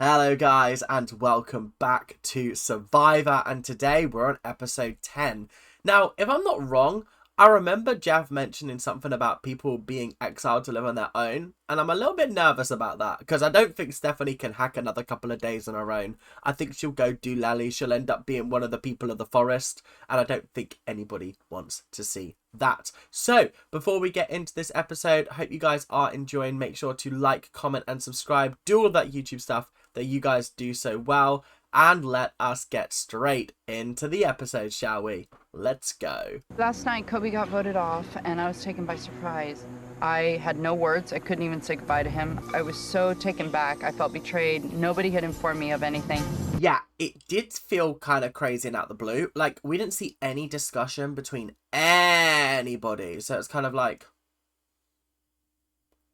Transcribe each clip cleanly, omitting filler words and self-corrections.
Hello guys and welcome back to Survivor, and today we're on episode 10. Now, if I'm not wrong, I remember Jeff mentioning something about people being exiled to live on their own, and I'm a little bit nervous about that because I don't think Stephanie can hack another couple of days on her own. I think she'll go doolally, she'll end up being one of the people of the forest, and I don't think anybody wants to see that. So, before we get into this episode, I hope you guys are enjoying. Make sure to like, comment, and subscribe. Do all of that YouTube stuff that you guys do so well, and let us get straight into the episode, shall we? Let's go. Last night, Kobe got voted off, and I was taken by surprise. I had no words. I couldn't even say goodbye to him. I was so taken back. I felt betrayed. Nobody had informed me of anything. Yeah, it did feel kind of crazy and out the blue. Like, we didn't see any discussion between anybody. So it's kind of like,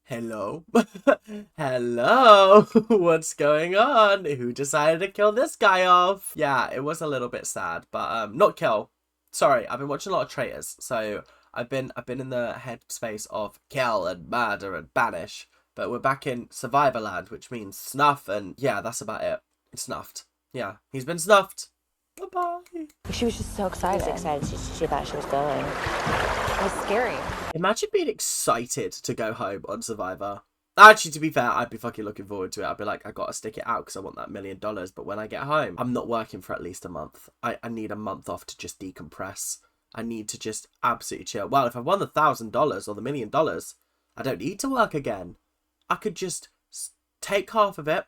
hello? Hello? What's going on? Who decided to kill this guy off? Yeah, it was a little bit sad, but not kill. Sorry, I've been watching a lot of traitors, so I've been in the headspace of kill and murder and banish, but we're back in Survivor land, which means snuff, and yeah, that's about it. Snuffed. Yeah, he's been snuffed. Bye-bye. She was just so excited. She was excited. She thought she was going. It was scary. Imagine being excited to go home on Survivor. Actually, to be fair, I'd be fucking looking forward to it. I'd be like, I gotta stick it out because I want that $1 million. But when I get home, I'm not working for at least a month. I need a month off to just decompress. I need to just absolutely chill. Well, if I won the $1,000 or the $1 million, I don't need to work again. I could just take half of it,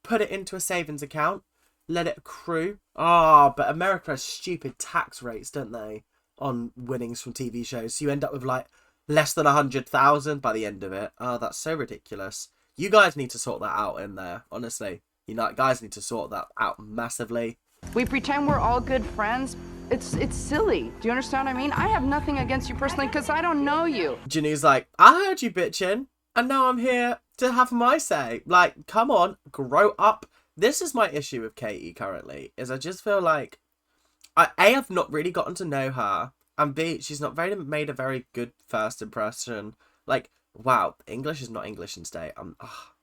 put it into a savings account, let it accrue. Oh, but America has stupid tax rates, don't they, on winnings from TV shows. So you end up with like less than 100,000 by the end of it. Oh, that's so ridiculous. You guys need to sort that out in there, honestly. You know, guys need to sort that out massively. We pretend we're all good friends. It's silly. Do you understand what I mean? I have nothing against you personally because I don't know you. Janu's like, I heard you bitching, and now I'm here to have my say. Like, come on, grow up. This is my issue with Katie currently, is I just feel like I've not really gotten to know her, and B, she's not made a very good first impression. Like, wow, English is not English in today. I'm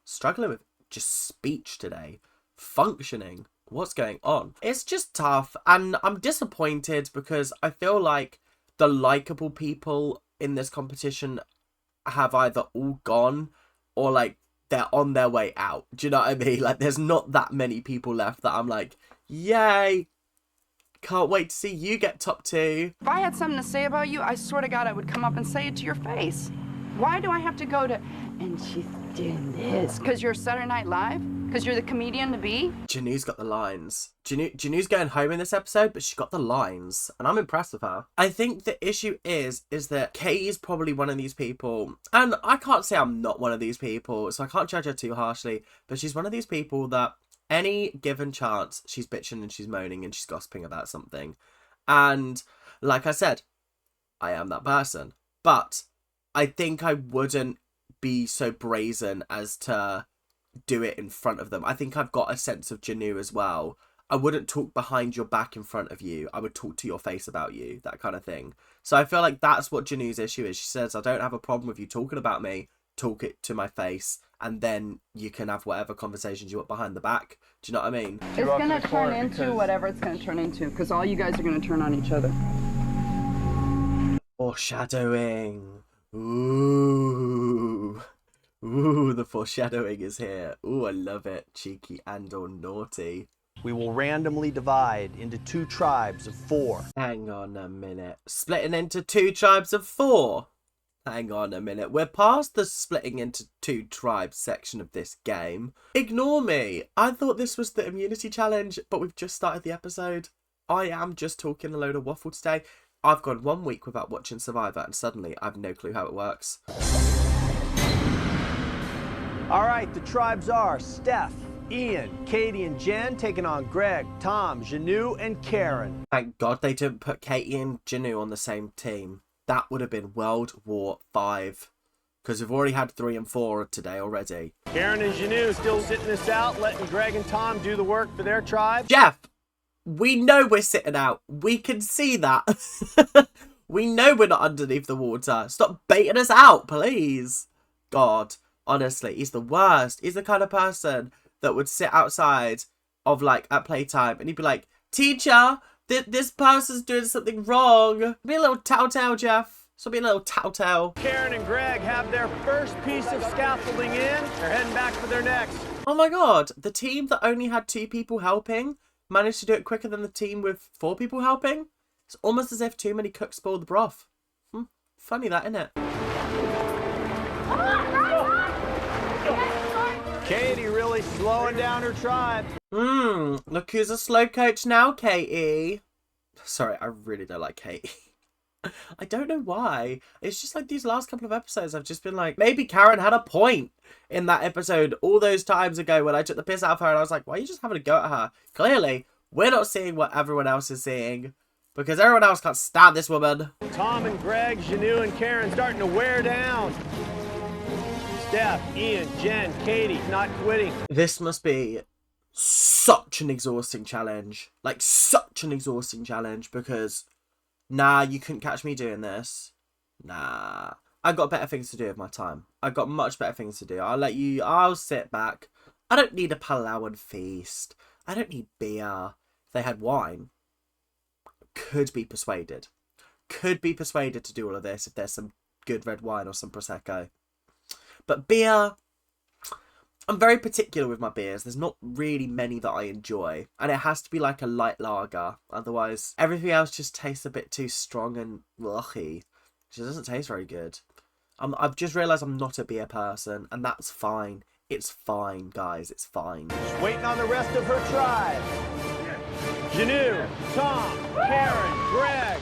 struggling with just speech today. Functioning. What's going on? It's just tough, and I'm disappointed because I feel like the likable people in this competition have either all gone or like they're on their way out. Do you know what I mean? Like, there's not that many people left that I'm like, yay, can't wait to see you get top 2. If I had something to say about you, I swear to God, I would come up and say it to your face. Why do I have to go to, and she's doing this? Because you're Saturday Night Live? Because you're the comedian to be? Janu's got the lines. Janu's going home in this episode, but she got the lines, and I'm impressed with her. I think the issue is that Katie's probably one of these people, and I can't say I'm not one of these people, so I can't judge her too harshly, but she's one of these people that any given chance, she's bitching and she's moaning and she's gossiping about something. And like I said, I am that person. But I think I wouldn't be so brazen as to do it in front of them. I think I've got a sense of Janu as well. I wouldn't talk behind your back in front of you. I would talk to your face about you, that kind of thing. So I feel like that's what Janu's issue is. She says, I don't have a problem with you talking about me. Talk it to my face, and then you can have whatever conversations you want behind the back. Do you know what I mean? It's going to turn into whatever it's going to turn into, because all you guys are going to turn on each other. Foreshadowing. Ooh. Ooh, the foreshadowing is here. Ooh, I love it. Cheeky and or naughty. We will randomly divide into 2 tribes of 4. Hang on a minute. Splitting into 2 tribes of 4? Hang on a minute. We're past the splitting into 2 tribes section of this game. Ignore me. I thought this was the immunity challenge, but we've just started the episode. I am just talking a load of waffle today. I've gone 1 week without watching Survivor, and suddenly I have no clue how it works. All right, the tribes are Steph, Ian, Katie, and Jen taking on Greg, Tom, Janu, and Karen. Thank God they didn't put Katie and Janu on the same team. That would have been World War V. Because we've already had 3 and 4 today already. Karen and Janu still sitting this out, letting Greg and Tom do the work for their tribe. Jeff, we know we're sitting out. We can see that. We know we're not underneath the water. Stop baiting us out, please. God, honestly, he's the worst. He's the kind of person that would sit outside of like at playtime and he'd be like, teacher, this person's doing something wrong. Be a little tattletale, Jeff. So be a little tattletale. Karen and Greg have their first piece of scaffolding in. They're heading back for their next. Oh my god, the team that only had 2 people helping managed to do it quicker than the team with 4 people helping. It's almost as if too many cooks spoiled the broth. Funny that, isn't it? Katie really slowing down her tribe. Look who's a slow coach now, Katie. Sorry, I really don't like Katie. I don't know why. It's just like these last couple of episodes, I've just been like, maybe Karen had a point in that episode all those times ago when I took the piss out of her and I was like, why are you just having a go at her? Clearly, we're not seeing what everyone else is seeing because everyone else can't stand this woman. Tom and Greg, Janu and Karen starting to wear down. Steph, Ian, Jen, Katie, not quitting. This must be such an exhausting challenge. Like, such an exhausting challenge because, nah, you couldn't catch me doing this. Nah. I've got better things to do with my time. I've got much better things to do. I'll sit back. I don't need a Palawan feast. I don't need beer. If they had wine, could be persuaded. Could be persuaded to do all of this if there's some good red wine or some Prosecco. But beer, I'm very particular with my beers. There's not really many that I enjoy. And it has to be like a light lager. Otherwise, everything else just tastes a bit too strong and ughy. It just doesn't taste very good. I've just realised I'm not a beer person. And that's fine. It's fine, guys. It's fine. Just waiting on the rest of her tribe. Janu, Tom, Karen, Greg.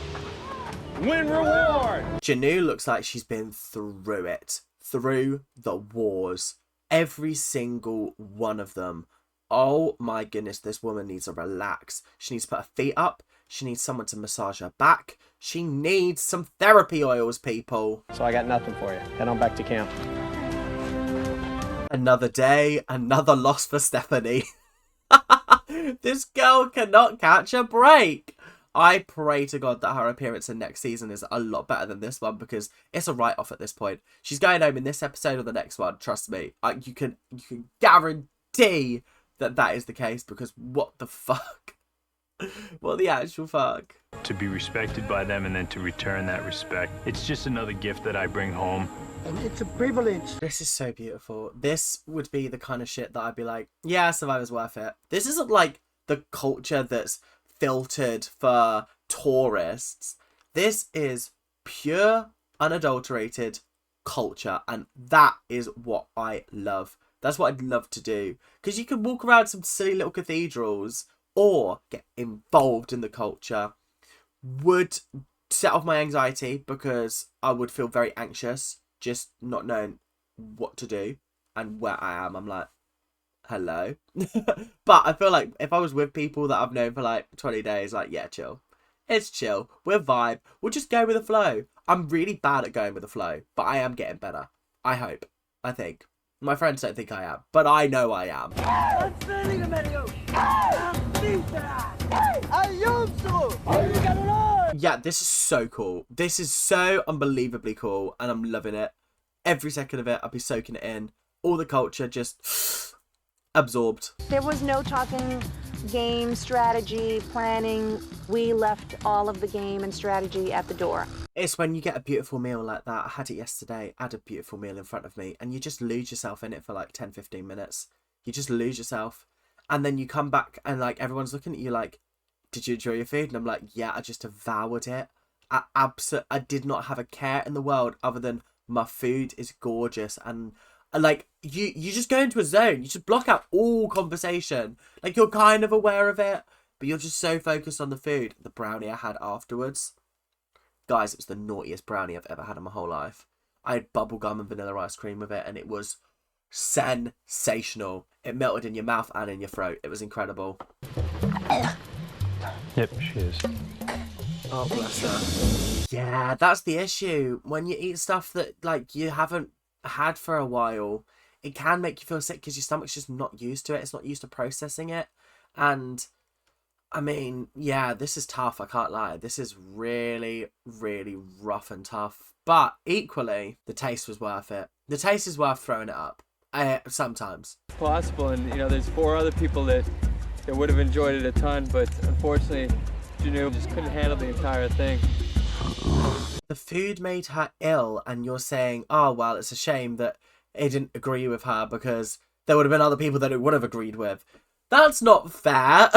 Win reward. Janu looks like she's been through it. Through the wars. Every single one of them. Oh my goodness, this woman needs to relax. She needs to put her feet up. She needs someone to massage her back. She needs some therapy oils, people. So I got nothing for you. Head on back to camp. Another day, another loss for Stephanie. This girl cannot catch a break. I pray to God that her appearance in next season is a lot better than this one because it's a write-off at this point. She's going home in this episode or the next one, trust me. You can guarantee that is the case because what the fuck? What the actual fuck? To be respected by them and then to return that respect. It's just another gift that I bring home. And it's a privilege. This is so beautiful. This would be the kind of shit that I'd be like, yeah, Survivor's worth it. This isn't like the culture that's filtered for tourists. This is pure, unadulterated culture, and that is what I love. That's what I'd love to do, because you can walk around some silly little cathedrals or get involved in the culture. Would set off my anxiety because I would feel very anxious just not knowing what to do and where I am. I'm like, hello. But I feel like if I was with people that I've known for like 20 days, like, yeah, chill. It's chill. We'll vibe. We'll just go with the flow. I'm really bad at going with the flow, but I am getting better. I hope. I think. My friends don't think I am, but I know I am. Yeah, this is so cool. This is so unbelievably cool, and I'm loving it. Every second of it, I'll be soaking it in. All the culture just absorbed. There was no talking game, strategy, planning. We left all of the game and strategy at the door. It's when you get a beautiful meal like that. I had it yesterday. I had a beautiful meal in front of me, and you just lose yourself in it for like 10-15 minutes. You just lose yourself. And then you come back and like everyone's looking at you like, did you enjoy your food? And I'm like, yeah, I just devoured it. I did not have a care in the world other than my food is gorgeous. And like you just go into a zone. You just block out all conversation. Like you're kind of aware of it, but you're just so focused on the food. The brownie I had afterwards, guys, it was the naughtiest brownie I've ever had in my whole life. I had bubblegum and vanilla ice cream with it, and it was sensational. It melted in your mouth and in your throat. It was incredible. Yep, she is. Oh, bless her. Yeah, that's the issue. When you eat stuff that like you haven't had for a while, it can make you feel sick because your stomach's just not used to it. It's not used to processing it. And I mean, yeah, this is tough. I can't lie. This is really, really rough and tough. But equally, the taste was worth it. The taste is worth throwing it up. Sometimes. possible. And, you know, there's 4 other people that would have enjoyed it a ton, but unfortunately, GOOOO just couldn't handle the entire thing. The food made her ill, and you're saying, oh, well, it's a shame that it didn't agree with her because there would have been other people that it would have agreed with. That's not fair.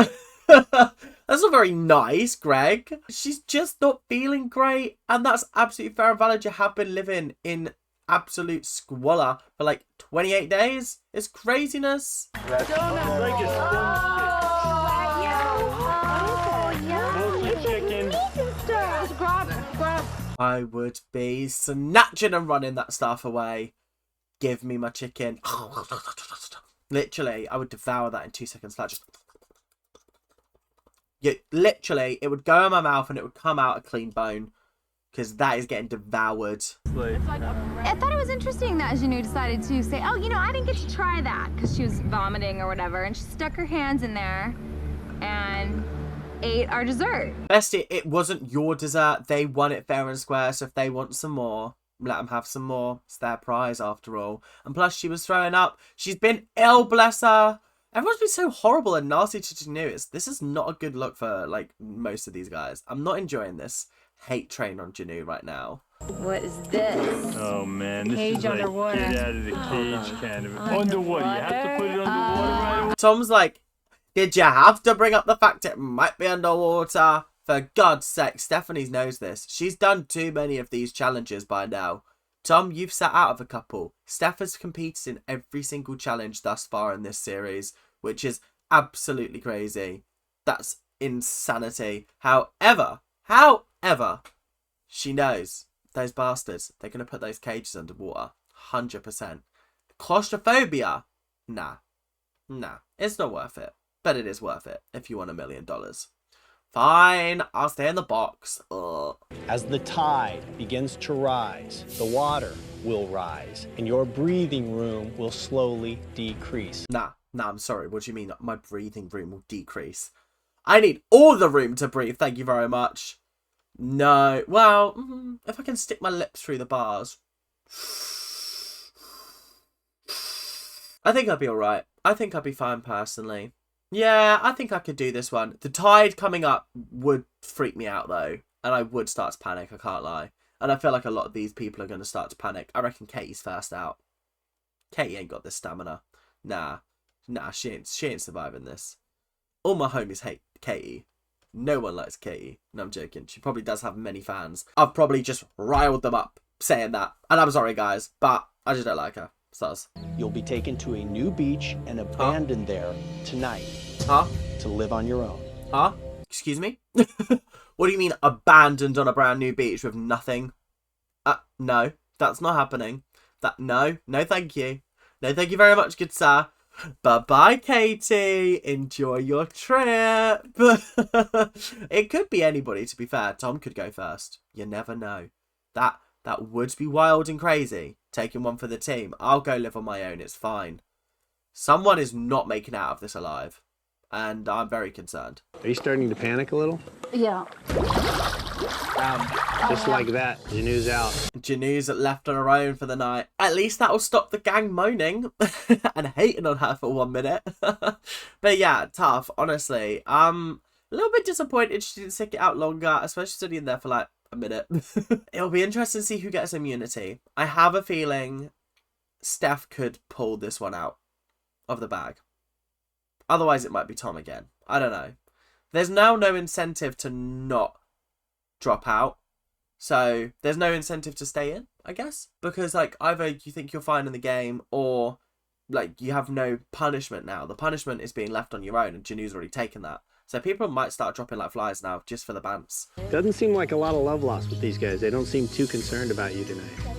That's not very nice, Greg. She's just not feeling great, and that's absolutely fair and valid. You have been living in absolute squalor for like 28 days. It's craziness. I would be snatching and running that stuff away. Give me my chicken. Literally, I would devour that in 2 seconds. Like just... Yeah, literally, it would go in my mouth and it would come out a clean bone. Because that is getting devoured. I thought it was interesting that GOOOO decided to say, oh, you know, I didn't get to try that because she was vomiting or whatever. And she stuck her hands in there and ate our dessert. Bestie, it wasn't your dessert. They won it fair and square. So if they want some more, let them have some more. It's their prize after all. And plus, she was throwing up. She's been ill, bless her. Everyone's been so horrible and nasty to GOOOO. This is not a good look for, like, most of these guys. I'm not enjoying this hate train on GOOOO right now. What is this? Oh man, this Cage is like underwater. get out of the cage kind of underwater. You have to put it underwater right away. Tom's like, did you have to bring up the fact it might be underwater? For God's sake, Stephanie knows this. She's done too many of these challenges by now. Tom, you've sat out of a couple. Steph has competed in every single challenge thus far in this series, which is absolutely crazy. That's insanity. However, she knows those bastards, they're going to put those cages underwater. 100%. Claustrophobia? Nah. It's not worth it. But it is worth it if you want $1 million. Fine, I'll stay in the box. Ugh. As the tide begins to rise, the water will rise, and your breathing room will slowly decrease. Nah, I'm sorry. What do you mean my breathing room will decrease? I need all the room to breathe, thank you very much. No, well, if I can stick my lips through the bars. I think I'd be alright. I think I'd be fine personally. Yeah, I think I could do this one. The tide coming up would freak me out though. And I would start to panic, I can't lie. And I feel like a lot of these people are going to start to panic. I reckon Katie's first out. Katie ain't got the stamina. Nah, she ain't surviving this. All my homies hate Katie. No one likes Katie. No, I'm joking. She probably does have many fans. I've probably just riled them up saying that. And I'm sorry, guys, but I just don't like her. Sus. You'll be taken to a new beach and abandoned there tonight. To live on your own. Excuse me? What do you mean abandoned on a brand new beach with nothing? No, that's not happening. No, thank you. No, thank you very much, good sir. Bye-bye, Katie. Enjoy your trip. It could be anybody, to be fair. Tom could go first. You never know. That would be wild and crazy. Taking one for the team. I'll go live on my own. It's fine. Someone is not making out of this alive. And I'm very concerned. Are you starting to panic a little? Yeah. Just like that, GOOO's out. GOOO's left on her own for the night. At least that will stop the gang moaning and hating on her for 1 minute. But yeah, tough, honestly. A little bit disappointed she didn't stick it out longer, especially studying there for like a minute. It'll be interesting to see who gets immunity. I have a feeling Steph could pull this one out of the bag. Otherwise, it might be Tom again. I don't know. There's now no incentive to not drop out. So, there's no incentive to stay in, I guess. Because, like, either you think you're fine in the game or, like, you have no punishment now. The punishment is being left on your own and GOOO's already taken that. So, people might start dropping like flies now just for the bants. Doesn't seem like a lot of love lost with these guys. They don't seem too concerned about you tonight.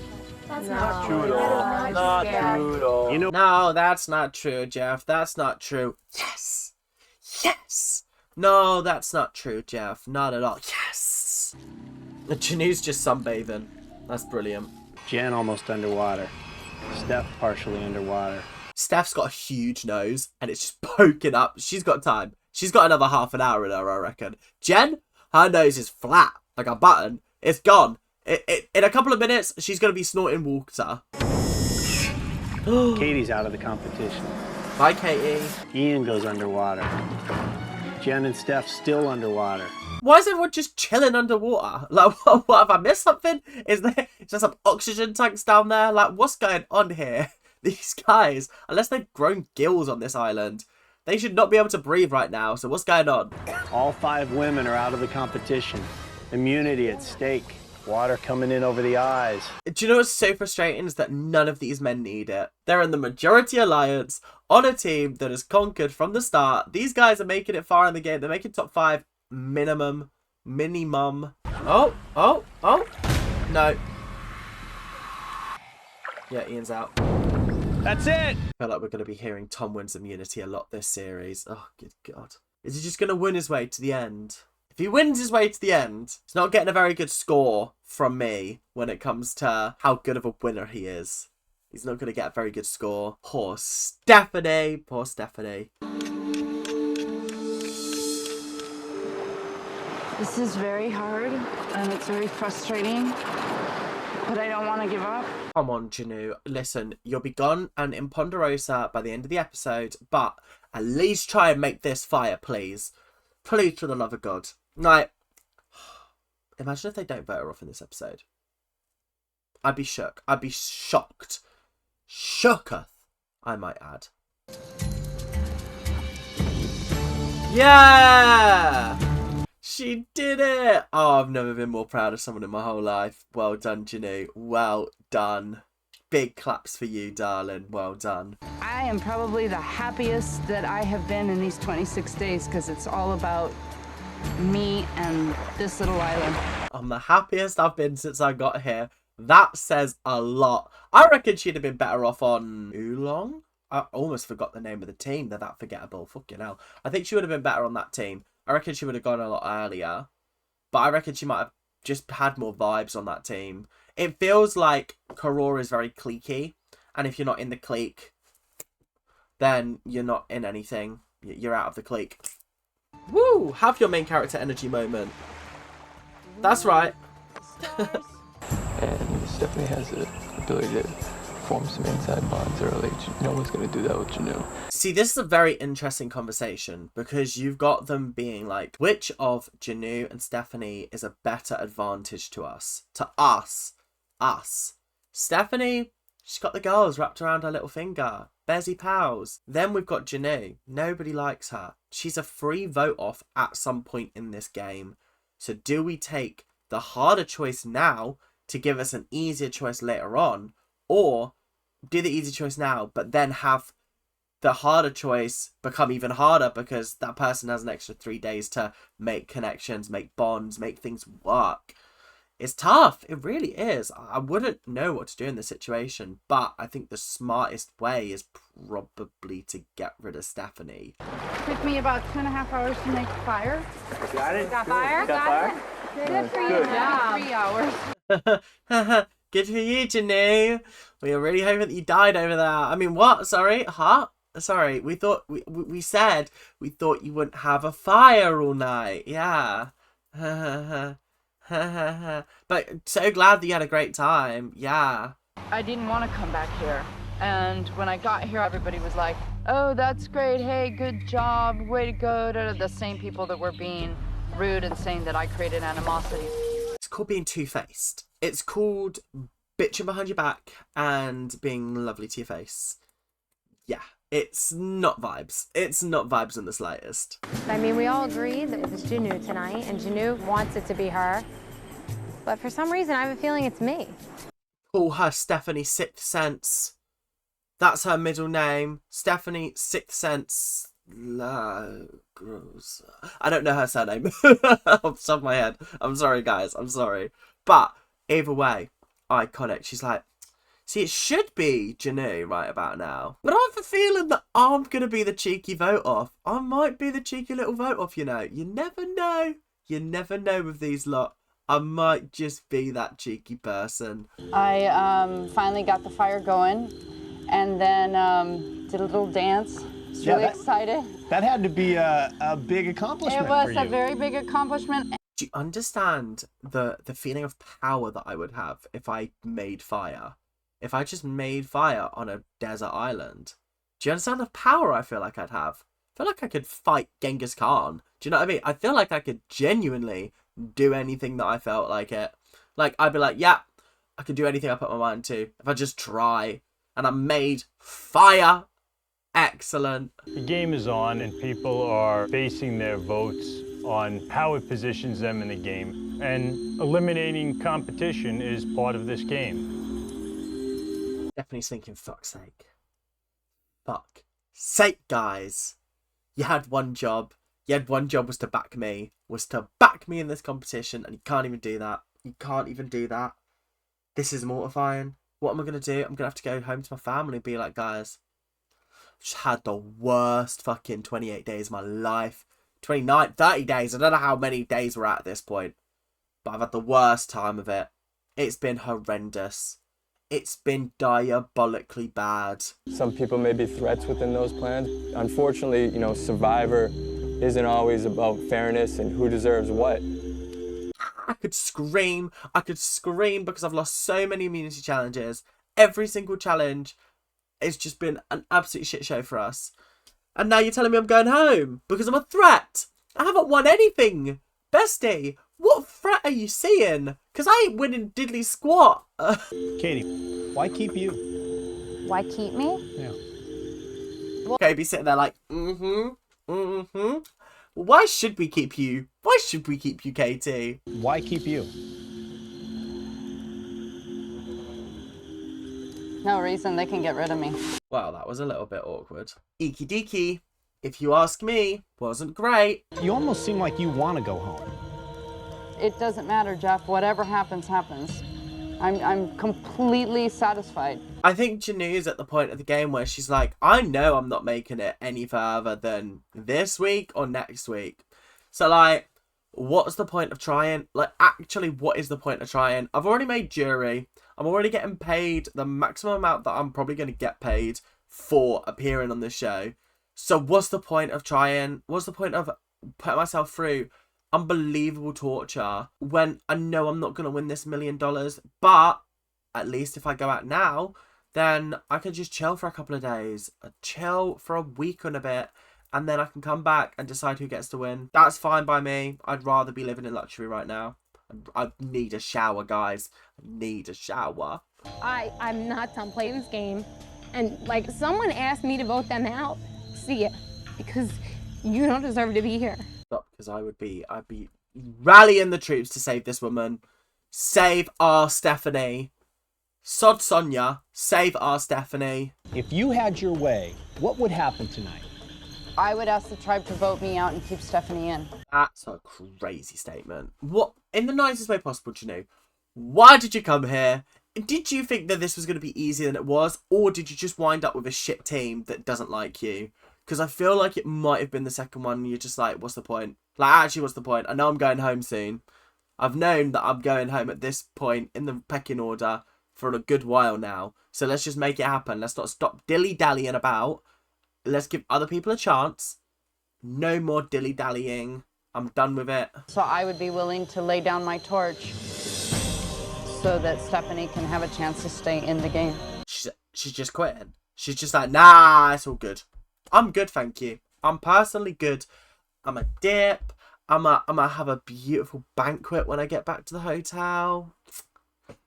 That's Not true at all. Not true at all. You know, No, that's not true, Jeff. That's not true. Yes! Yes! No, that's not true, Jeff. Not at all. Yes! GOOO's just sunbathing. That's brilliant. Jen almost underwater. Steph partially underwater. Steph's got a huge nose, and it's just poking up. She's got time. She's got another half an hour in her, I reckon. Jen, her nose is flat, like a button. It's gone. In a couple of minutes, she's going to be snorting water. Katie's out of the competition. Bye, Katie. Ian goes underwater. Jen and Steph still underwater. Why is everyone just chilling underwater? Like, what have I missed something? Is there some oxygen tanks down there? Like, what's going on here? These guys, unless they've grown gills on this island, they should not be able to breathe right now. So what's going on? All 5 women are out of the competition. Immunity at stake. Water coming in over the eyes. Do you know what's so frustrating is that none of these men need it. They're in the majority alliance on a team that has conquered from the start. These guys are making it far in the game. They're making top 5 minimum. Oh. No. Yeah, Ian's out. That's it! I feel like we're going to be hearing Tom wins immunity a lot this series. Oh, good God. Is he just going to win his way to the end? If he wins his way to the end, he's not getting a very good score from me when it comes to how good of a winner he is. He's not going to get a very good score. Poor Stephanie. Poor Stephanie. This is very hard, and it's very frustrating, but I don't want to give up. Come on, GOOOO. Listen, you'll be gone and in Ponderosa by the end of the episode, but at least try and make this fire, please. Please, for the love of God. Like, imagine if they don't vote her off in this episode. I'd be shook. I'd be shocked. Shooketh, I might add. Yeah! She did it! Oh, I've never been more proud of someone in my whole life. Well done, GOOOO. Well done. Big claps for you, darling. Well done. I am probably the happiest that I have been in these 26 days because it's all about me and this little island. I'm the happiest I've been since I got here. That says a lot. I reckon she'd have been better off on Oolong. I almost forgot the name of the team. They're that forgettable. Fucking hell. I think she would have been better on that team. I reckon she would have gone a lot earlier. But I reckon she might have just had more vibes on that team. It feels like Karora is very cliquey. And if you're not in the clique, then you're not in anything. You're out of the clique. Woo! Have your main character energy moment. That's right. And Stephanie has the ability to form some inside bonds early. No one's going to do that with GOOOO. See, this is a very interesting conversation because you've got them being like, which of GOOOO and Stephanie is a better advantage to us? To us. Stephanie, she's got the girls wrapped around her little finger. Bezzy pals. Then we've got GOOOO. Nobody likes her. She's a free vote off at some point in this game. So do we take the harder choice now to give us an easier choice later on? Or do the easy choice now, but then have the harder choice become even harder because that person has an extra 3 days to make connections, make bonds, make things work. It's tough. It really is. I wouldn't know what to do in this situation, but I think the smartest way is probably to get rid of Stephanie. It took me about 2.5 hours to make fire. Got it? Got fire? Got it? Good for you. Good. Yeah. 3 hours. Good for you, GOOOO. We were really hoping that you died over there. I mean, what? Sorry? Huh? Sorry, we thought, we said we thought you wouldn't have a fire all night. Yeah. But so glad that you had a great time. Yeah. I didn't want to come back here. And when I got here, everybody was like, oh, that's great. Hey, good job. Way to go. The same people that were being rude and saying that I created animosity. It's called being two-faced. It's called bitching behind your back and being lovely to your face. Yeah. It's not vibes. It's not vibes in the slightest. I mean, we all agree that it was GOOOO tonight, and GOOOO wants it to be her. But for some reason, I have a feeling it's me. Call her Stephanie Sixth Sense. That's her middle name. Stephanie Sixth Sense. Gross. I don't know her surname off the top of my head. I'm sorry, guys. I'm sorry. But either way, iconic. She's like, see, it should be GOOOO right about now. But I have a feeling that I'm going to be the cheeky vote off. I might be the cheeky little vote off, you know. You never know. You never know with these lot. I might just be that cheeky person. I finally got the fire going and then did a little dance. I was really excited. That had to be a big accomplishment. It was for you. a very big accomplishment. Do you understand the feeling of power that I would have if I made fire? if I just made fire on a desert island? Do you understand the power I feel like I'd have? I feel like I could fight Genghis Khan. Do you know what I mean? I feel like I could genuinely do anything that I felt like it. Like, I'd be like, yeah, I could do anything I put my mind to if I just try. And I made fire. Excellent. The game is on, and people are basing their votes on how it positions them in the game. And eliminating competition is part of this game. Definitely thinking, fuck's sake. Fuck sake, guys. You had one job. You had one job was to back me. Was to back me in this competition, and you can't even do that. You can't even do that. This is mortifying. What am I going to do? I'm going to have to go home to my family and be like, guys, I've just had the worst fucking 28 days of my life. 29, 30 days. I don't know how many days we're at this point. But I've had the worst time of it. It's been horrendous. It's been diabolically bad. Some people may be threats within those plans. Unfortunately, you know, Survivor isn't always about fairness and who deserves what. I could scream because I've lost so many immunity challenges. Every single challenge, it's just been an absolute shit show for us. And now you're telling me I'm going home because I'm a threat. I haven't won anything. Bestie, what threat are you seeing? Because I ain't winning diddly squat. Katie, why keep you? Why keep me? Yeah. Okay, be sitting there like, Why should we keep you? Why should we keep you, Katie? Why keep you? No reason, they can get rid of me. Well, that was a little bit awkward. Eeky deeky, if you ask me, wasn't great. You almost seem like you want to go home. It doesn't matter, Jeff. Whatever happens, happens. I'm completely satisfied. I think Janu's at the point of the game where she's like, I know I'm not making it any further than this week or next week. So, like, what's the point of trying? Like, actually, what is the point of trying? I've already made jury. I'm already getting paid the maximum amount that I'm probably going to get paid for appearing on this show. So what's the point of trying? What's the point of putting myself through unbelievable torture when I know I'm not going to win this $1 million? But at least if I go out now, then I can just chill for a couple of days. Chill for a week and a bit. And then I can come back and decide who gets to win. That's fine by me. I'd rather be living in luxury right now. I need a shower, guys. I need a shower. I'm not done playing this game. And, like, someone asked me to vote them out. See ya. Because you don't deserve to be here. Stop, because I'd be rallying the troops to save this woman. Save our Stephanie. Sod Sonia. Save our Stephanie. If you had your way, what would happen tonight? I would ask the tribe to vote me out and keep Stephanie in. That's a crazy statement. What, in the nicest way possible, Janu, why did you come here? Did you think that this was going to be easier than it was? Or did you just wind up with a shit team that doesn't like you? Because I feel like it might have been the second one and you're just like, what's the point? Like, actually, what's the point? I know I'm going home soon. I've known that I'm going home at this point in the pecking order for a good while now. So let's just make it happen. Let's not stop dilly-dallying about. Let's give other people a chance. No more dilly-dallying. I'm done with it. So I would be willing to lay down my torch so that Stephanie can have a chance to stay in the game. She's just quitting. She's just like, nah, it's all good. I'm good, thank you. I'm personally good. I'm a dip. I'm a have a beautiful banquet when I get back to the hotel.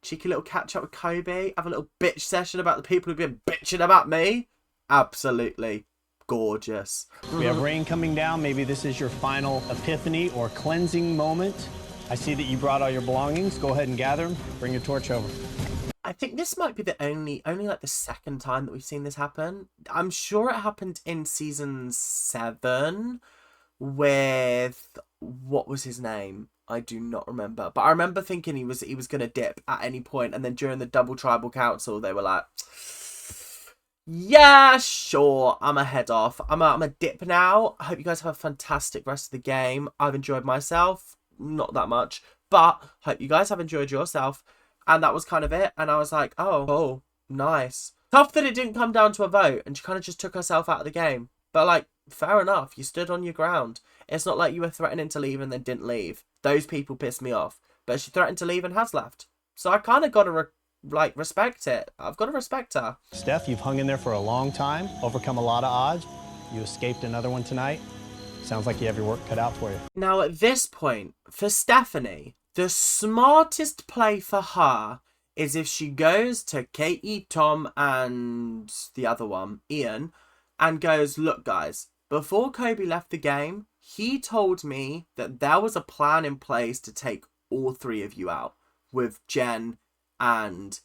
Cheeky little catch up with Kobe. Have a little bitch session about the people who've been bitching about me. Absolutely gorgeous. We have rain coming down. Maybe this is your final epiphany or cleansing moment. I see that you brought all your belongings. Go ahead and gather them. Bring your torch over. I think this might be the only like the second time that we've seen this happen. I'm sure it happened in season 7 with, what was his name? I do not remember. But I remember thinking he was going to dip at any point. And then during the double tribal council, they were like, yeah, sure, I'm a head off. I'm a dip now. I hope you guys have a fantastic rest of the game. I've enjoyed myself. Not that much. But hope you guys have enjoyed yourself. And that was kind of it. And I was like, oh, nice. Tough that it didn't come down to a vote. And she kind of just took herself out of the game. But, like, fair enough. You stood on your ground. It's not like you were threatening to leave and then didn't leave. Those people pissed me off. But she threatened to leave and has left. So I kind of got to like, respect it. I've got to respect her. Steph, you've hung in there for a long time, overcome a lot of odds. You escaped another one tonight. Sounds like you have your work cut out for you. Now, at this point, for Stephanie, the smartest play for her is if she goes to Katie, Tom, and the other one, Ian, and goes, look, guys, before Kobe left the game, he told me that there was a plan in place to take all three of you out, with Jen and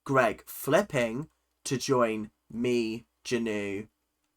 Greg flipping to join me, Janu,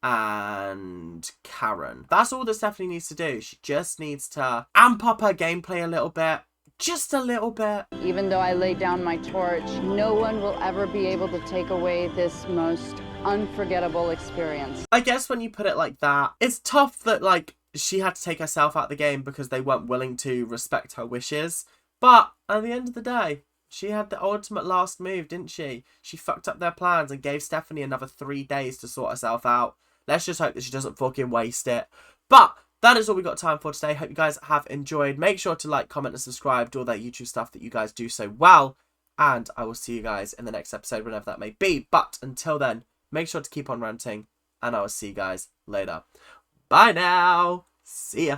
and Karen. That's all that Stephanie needs to do. She just needs to amp up her gameplay a little bit. Just a little bit. Even though I laid down my torch, no one will ever be able to take away this most unforgettable experience. I guess when you put it like that, it's tough that, like, she had to take herself out of the game because they weren't willing to respect her wishes. But at the end of the day, she had the ultimate last move, didn't she? She fucked up their plans and gave Stephanie another 3 days to sort herself out. Let's just hope that she doesn't fucking waste it. But that is all we got time for today. Hope you guys have enjoyed. Make sure to like, comment, and subscribe. Do all that YouTube stuff that you guys do so well. And I will see you guys in the next episode, whenever that may be. But until then, make sure to keep on ranting. And I will see you guys later. Bye now. See ya.